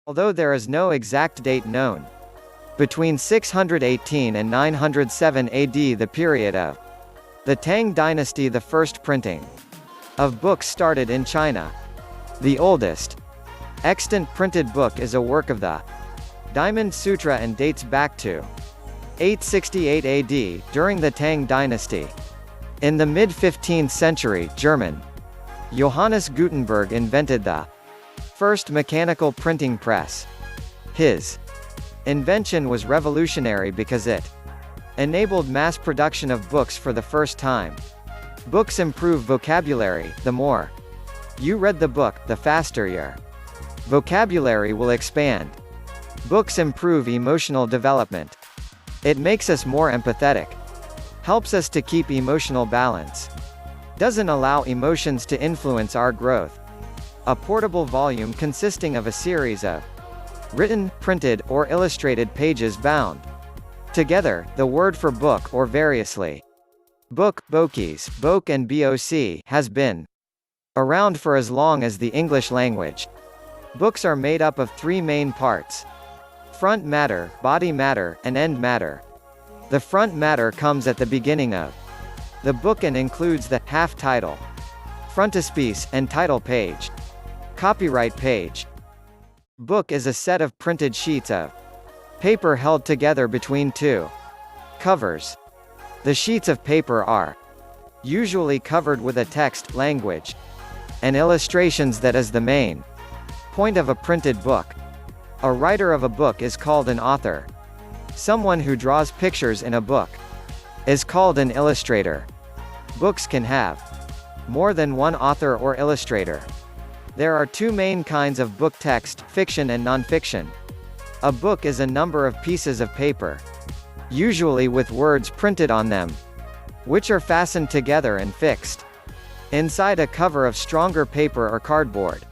although there is no exact date known. Between 618 and 907 AD, the period of the Tang dynasty, the first printing of books started in China. The oldest extant printed book is a work of the Diamond Sutra and dates back to 868 AD, during the Tang dynasty. In the mid-15th century, German Johannes Gutenberg invented the first mechanical printing press. His invention was revolutionary because it enabled mass production of books for the first time. Books improve vocabulary. The more you read the book, the faster your vocabulary will expand. Books improve emotional development. It makes us more empathetic. Helps us to keep emotional balance. Doesn't allow emotions to influence our growth. A portable volume consisting of a series of written, printed, or illustrated pages bound together. The word for book, or variously book, bokies, bok and boc, has been around for as long as the English language. Books are made up of three main parts: front matter, body matter, and end matter. The front matter comes at the beginning of the book and includes the half title, frontispiece, and title page. Copyright page. Book is a set of printed sheets of paper held together between two covers. The sheets of paper are usually covered with a text, language, and illustrations that is the main point of a printed book. A writer of a book is called an author. Someone who draws pictures in a book is called an illustrator. Books can have more than one author or illustrator. There are two main kinds of book text: fiction and nonfiction. A book is a number of pieces of paper, usually with words printed on them, which are fastened together and fixed inside a cover of stronger paper or cardboard.